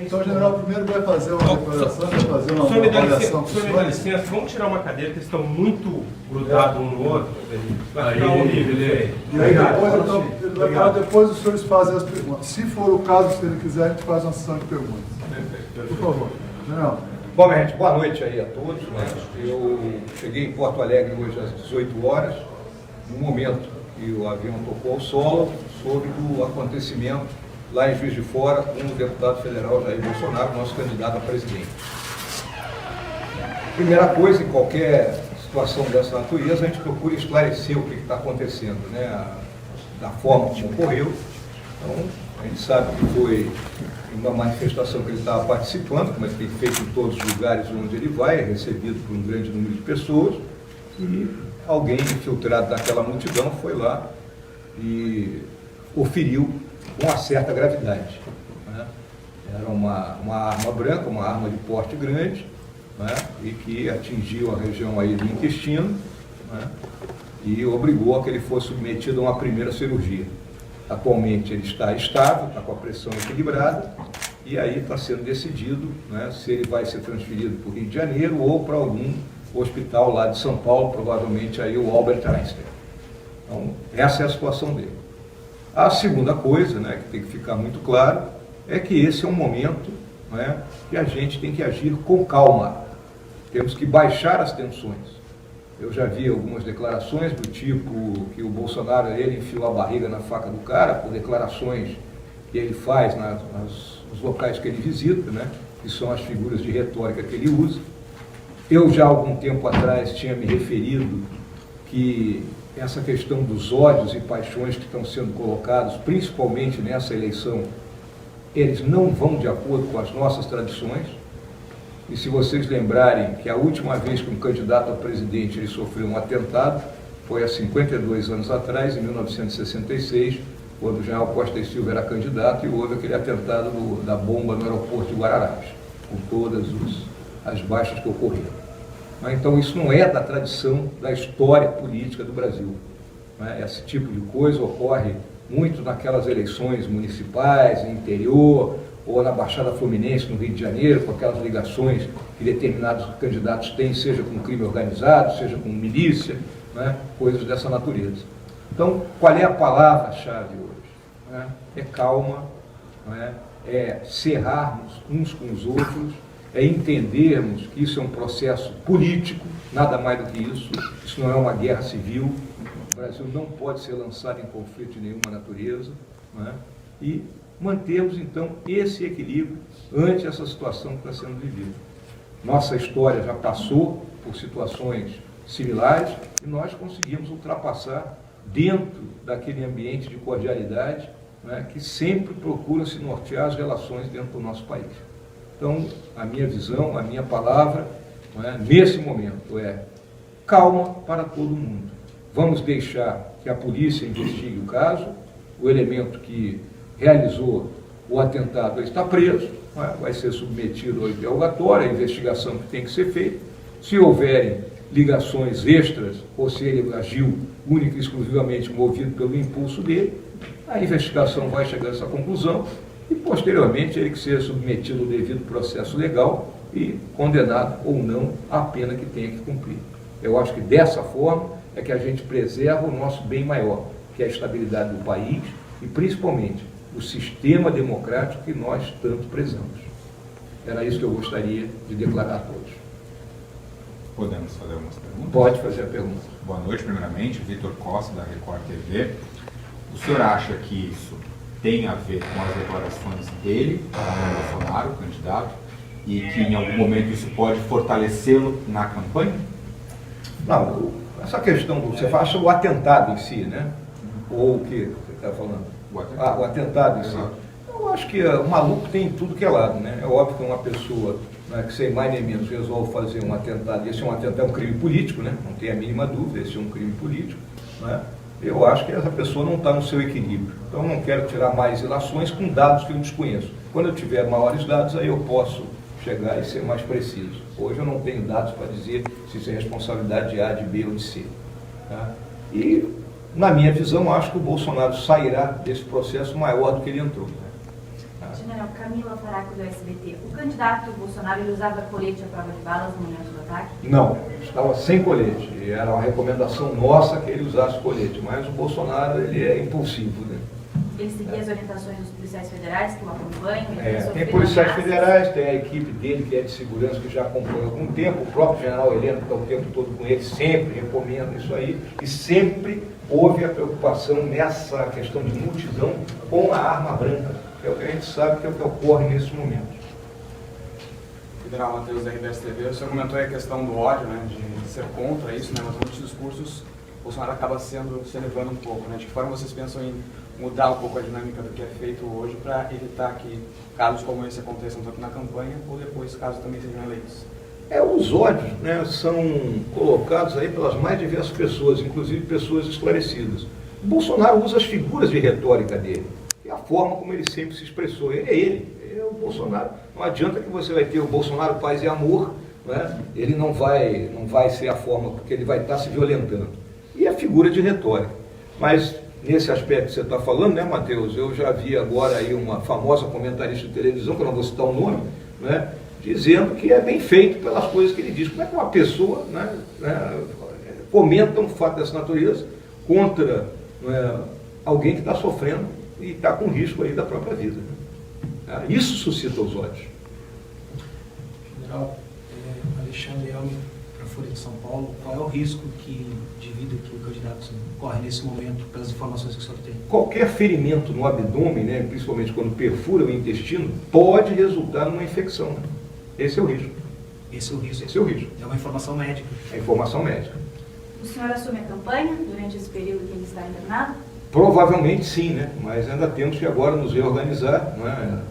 Então, general, primeiro vai fazer uma declaração, vai fazer uma avaliação. O senhor me dá licença, vamos tirar uma cadeira, que eles estão muito grudados um no outro. Vai ficar horrível. E aí depois os senhores fazem as perguntas. Se for o caso, se ele quiser, a gente faz uma sessão de perguntas. Por favor. General. Bom, gente, boa noite aí a todos. Né? Eu cheguei em Porto Alegre hoje às 18 horas, no momento que o avião tocou ao solo, sobre o acontecimento lá em Juiz de Fora com o deputado federal Jair Bolsonaro, nosso candidato a presidente. Primeira coisa, em qualquer situação dessa natureza, a gente procura esclarecer o que está acontecendo, né? Da forma como ocorreu. Então, a gente sabe que foi uma manifestação que ele estava participando, como ele tem feito em todos os lugares onde ele vai, é recebido por um grande número de pessoas, e alguém infiltrado daquela multidão foi lá e o feriu com uma certa gravidade. Né? Era uma arma branca, uma arma de porte grande, né? E que atingiu a região aí do intestino, né? E obrigou a que ele fosse submetido a uma primeira cirurgia. Atualmente ele está estável, está com a pressão equilibrada, e aí está sendo decidido, né, se ele vai ser transferido para o Rio de Janeiro ou para algum hospital lá de São Paulo, provavelmente aí o Albert Einstein. Então, essa é a situação dele. A segunda coisa, né, que tem que ficar muito claro, é que esse é um momento, né, que a gente tem que agir com calma. Temos que baixar as tensões. Eu já vi algumas declarações do tipo que o Bolsonaro, ele enfiou a barriga na faca do cara, por declarações que ele faz nos locais que ele visita, né, que são as figuras de retórica que ele usa. Eu já há algum tempo atrás tinha me referido que essa questão dos ódios e paixões que estão sendo colocados, principalmente nessa eleição, eles não vão de acordo com as nossas tradições. E se vocês lembrarem que a última vez que um candidato a presidente ele sofreu um atentado foi há 52 anos atrás, em 1966, quando o general Costa e Silva era candidato e houve aquele atentado da bomba no aeroporto de Guararapes, com todas as baixas que ocorreram. Então isso não é da tradição da história política do Brasil. Esse tipo de coisa ocorre muito naquelas eleições municipais, no interior, ou na Baixada Fluminense, no Rio de Janeiro, com aquelas ligações que determinados candidatos têm, seja com crime organizado, seja com milícia, né? Coisas dessa natureza. Então, qual é a palavra-chave hoje? É calma, é cerrarmos uns com os outros, é entendermos que isso é um processo político, nada mais do que isso. Isso não é uma guerra civil. O Brasil não pode ser lançado em conflito de nenhuma natureza, e mantermos, então, esse equilíbrio ante essa situação que está sendo vivida. Nossa história já passou por situações similares e nós conseguimos ultrapassar dentro daquele ambiente de cordialidade, que sempre procura se nortear as relações dentro do nosso país. Então, a minha visão, a minha palavra, nesse momento, é calma para todo mundo. Vamos deixar que a polícia investigue o caso, o elemento que realizou o atentado está preso, vai ser submetido ao interrogatório, a investigação que tem que ser feita. Se houverem ligações extras, ou se ele agiu única e exclusivamente movido pelo impulso dele, a investigação vai chegar a essa conclusão e, posteriormente, ele que seja submetido ao devido processo legal e condenado ou não à pena que tenha que cumprir. Eu acho que dessa forma é que a gente preserva o nosso bem maior, que é a estabilidade do país e, principalmente, o sistema democrático que nós tanto prezamos. Era isso que eu gostaria de declarar a todos. Podemos fazer algumas perguntas? Pode fazer a pergunta. Boa noite, primeiramente. Vitor Costa, da Record TV. O senhor acha que isso tem a ver com as declarações dele, do Bolsonaro, candidato, e que em algum momento isso pode fortalecê-lo na campanha? Não, essa questão, você fala o atentado em si, né? Ou o que você está falando? O atentado em si. Eu acho que o maluco tem tudo que é lado, né? É óbvio que uma pessoa, que sem mais nem menos resolve fazer um atentado, esse é um atentado, é um crime político, né? Não tem a mínima dúvida, esse é um crime político, né? Eu acho que essa pessoa não está no seu equilíbrio. Então eu não quero tirar mais ilações com dados que eu desconheço. Quando eu tiver maiores dados, aí eu posso chegar e ser mais preciso. Hoje eu não tenho dados para dizer se isso é responsabilidade de A, de B ou de C. Tá? E na minha visão, acho que o Bolsonaro sairá desse processo maior do que ele entrou. General, Camila Faraco do SBT. O candidato Bolsonaro, ele usava colete à prova de balas no momento do ataque? Não, estava sem colete. E era uma recomendação nossa que ele usasse colete. Mas o Bolsonaro, ele é impulsivo, né? Ele seguia as orientações dos policiais federais que o acompanham? Tem policiais federais, tem a equipe dele que é de segurança que já acompanha há algum tempo, o próprio general Heleno está o tempo todo com ele, sempre recomenda isso aí, e sempre houve a preocupação nessa questão de multidão com a arma branca, que é o que a gente sabe que é o que ocorre nesse momento. General Matheus, da RBS TV, o senhor comentou aí a questão do ódio, né, de ser contra isso, né, mas muitos discursos o Bolsonaro acaba se elevando um pouco, né? De que forma vocês pensam em mudar um pouco a dinâmica do que é feito hoje para evitar que casos como esse aconteçam tanto na campanha ou depois, caso também sejam eleitos? Os ódios, né, são colocados aí pelas mais diversas pessoas, inclusive pessoas esclarecidas. O Bolsonaro usa as figuras de retórica dele, que é a forma como ele sempre se expressou. Ele é o Bolsonaro. Não adianta que você vai ter o Bolsonaro paz e amor, né? Ele não vai ser a forma, porque ele vai estar se violentando. E a figura de retórica. Mas nesse aspecto que você está falando, né, Matheus, eu já vi agora aí uma famosa comentarista de televisão, que eu não vou citar o nome, né, dizendo que é bem feito pelas coisas que ele diz. Como é que uma pessoa, né, comenta um fato dessa natureza contra, né, alguém que está sofrendo e está com risco aí da própria vida? Né? Isso suscita os ódios. General, Alexandre Elmi, para a Folha de São Paulo, qual é o risco de vida que o candidato corre nesse momento, pelas informações que o senhor tem? Qualquer ferimento no abdômen, né, principalmente quando perfura o intestino, pode resultar numa infecção. Né? Esse é o risco. Esse é o risco? Esse é o risco. É uma informação médica? É informação médica. O senhor assume a campanha durante esse período que ele está internado? Provavelmente sim, né? Mas ainda temos que agora nos reorganizar. Né?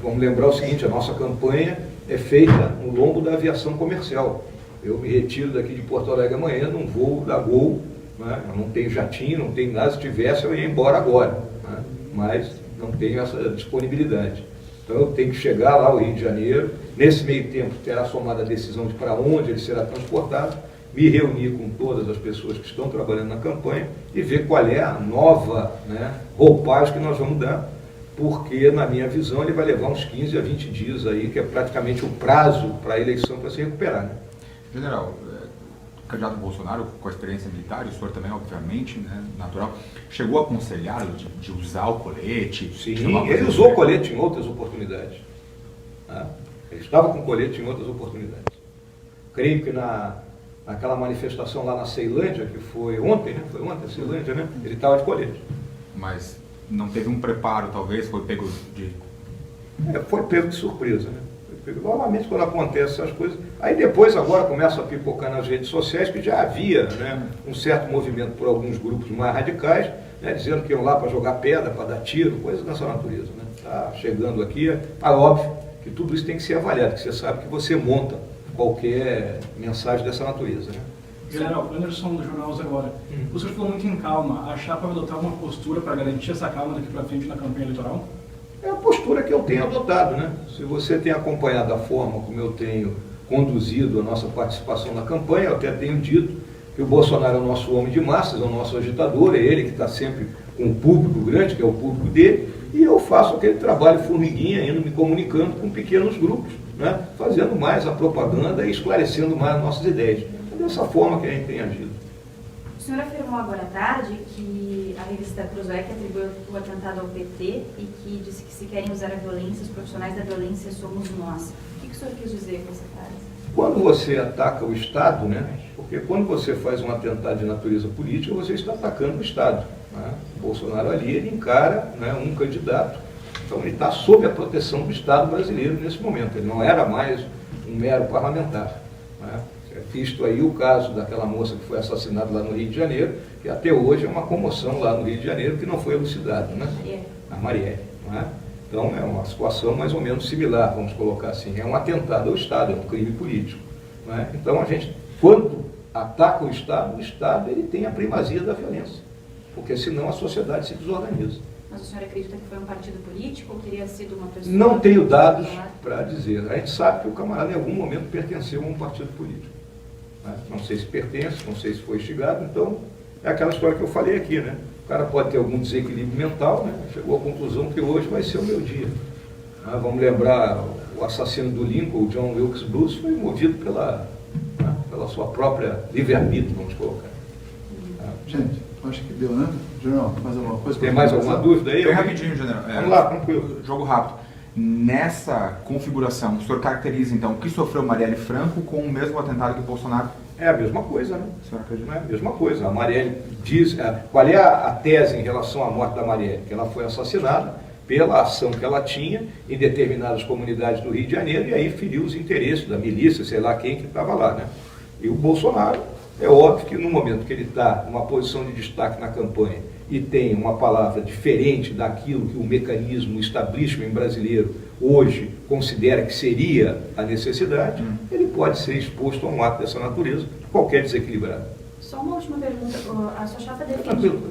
Vamos lembrar o seguinte, a nossa campanha é feita no lombo da aviação comercial. Eu me retiro daqui de Porto Alegre amanhã num voo da Gol, né? Eu não tenho jatinho, não tenho nada, se tivesse eu ia embora agora, né? Mas não tenho essa disponibilidade. Então eu tenho que chegar lá ao Rio de Janeiro, nesse meio tempo terá somado a decisão de para onde ele será transportado, me reunir com todas as pessoas que estão trabalhando na campanha e ver qual é a nova, né, roupagem que nós vamos dar, porque na minha visão ele vai levar uns 15 a 20 dias aí, que é praticamente o prazo para a eleição para se recuperar. Né? General, o candidato Bolsonaro, com a experiência militar, e o senhor também, obviamente, né, natural, chegou a aconselhá-lo de usar o colete? Sim, ele usou o colete em outras oportunidades. Né? Ele estava com colete em outras oportunidades. Creio que naquela manifestação lá na Ceilândia, que foi ontem, né? Foi ontem a Ceilândia, né? Ele estava de colete. Mas não teve um preparo, talvez, foi pego de... Foi pego de surpresa, né? Normalmente quando acontecem essas coisas, aí depois agora começa a pipocar nas redes sociais que já havia, né, um certo movimento por alguns grupos mais radicais, né, dizendo que iam lá para jogar pedra, para dar tiro, coisas dessa natureza. Né? Tá chegando aqui, óbvio que tudo isso tem que ser avaliado, que você sabe que você monta qualquer mensagem dessa natureza. Né? General, Anderson do Jornal Agora. O senhor falou muito em calma. A chapa vai adotar uma postura para garantir essa calma daqui para frente na campanha eleitoral? É a postura que eu tenho adotado, né? Se você tem acompanhado a forma como eu tenho conduzido a nossa participação na campanha, eu até tenho dito que o Bolsonaro é o nosso homem de massas, é o nosso agitador, é ele que está sempre com um público grande, que é o público dele, e eu faço aquele trabalho formiguinha, indo me comunicando com pequenos grupos, né? Fazendo mais a propaganda e esclarecendo mais as nossas ideias. É dessa forma que a gente tem agido. O senhor afirmou agora à tarde que a revista Cruzoé que atribuiu o atentado ao PT e que disse que se querem usar a violência, os profissionais da violência somos nós. O que o senhor quis dizer com essa frase? Quando você ataca o Estado, né? Porque quando você faz um atentado de natureza política, você está atacando o Estado. Né? O Bolsonaro ali, ele encara, né, um candidato, então ele está sob a proteção do Estado brasileiro nesse momento, ele não era mais um mero parlamentar. Né? Visto aí o caso daquela moça que foi assassinada lá no Rio de Janeiro, que até hoje é uma comoção lá no Rio de Janeiro que não foi elucidado, né? A Marielle. Não é? Então é uma situação mais ou menos similar, vamos colocar assim, é um atentado ao Estado, é um crime político. Não é? Então a gente, quando ataca o Estado ele tem a primazia da violência, porque senão a sociedade se desorganiza. Mas o senhor acredita que foi um partido político ou teria sido uma pessoa... Não tenho dados para dizer. A gente sabe que o camarada em algum momento pertenceu a um partido político. Não sei se pertence, não sei se foi instigado, então é aquela história que eu falei aqui, né? O cara pode ter algum desequilíbrio mental, né? Chegou à conclusão que hoje vai ser o meu dia. Vamos lembrar, o assassino do Lincoln, o John Wilkes Booth, foi movido pela sua própria livre-arbítrio, vamos colocar. Gente, acho que deu, né? General, mais alguma coisa? Tem mais alguma dúvida aí? Bem rapidinho, general. Vamos lá, tranquilo. Jogo rápido. Nessa configuração, o senhor caracteriza, então, o que sofreu Marielle Franco com o mesmo atentado que o Bolsonaro? É a mesma coisa, né? O senhor acredita? Não é a mesma coisa. A Marielle diz... Qual é a tese em relação à morte da Marielle? Que ela foi assassinada pela ação que ela tinha em determinadas comunidades do Rio de Janeiro e aí feriu os interesses da milícia, sei lá quem que estava lá, né? E o Bolsonaro, é óbvio que no momento que ele está numa posição de destaque na campanha e tem uma palavra diferente daquilo que o mecanismo, o establishment brasileiro hoje considera que seria a necessidade, ele pode ser exposto a um ato dessa natureza, qualquer desequilibrado. Só uma última pergunta. A sua chapa Tranquilo.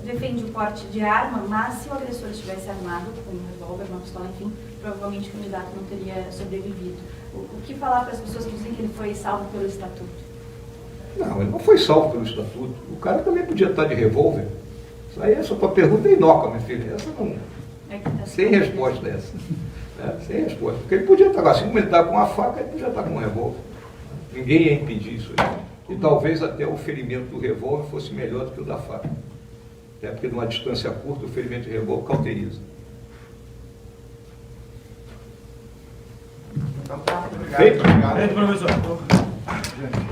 defende o porte de arma, mas se o agressor estivesse armado, com um revólver, uma pistola, enfim, provavelmente o candidato não teria sobrevivido. O que falar para as pessoas que dizem que ele foi salvo pelo Estatuto? Não, ele não foi salvo pelo Estatuto. O cara também podia estar de revólver. Isso aí é só para pergunta inócua, minha filha. Essa não... Sem resposta essa. Sem resposta. Porque ele podia estar, assim como ele está com uma faca, ele podia estar com um revólver. Ninguém ia impedir isso aí. E talvez até o ferimento do revólver fosse melhor do que o da faca. Até porque numa distância curta o ferimento de revólver cauteriza. Então tá, obrigado. Feito? Obrigado, professor. Gente.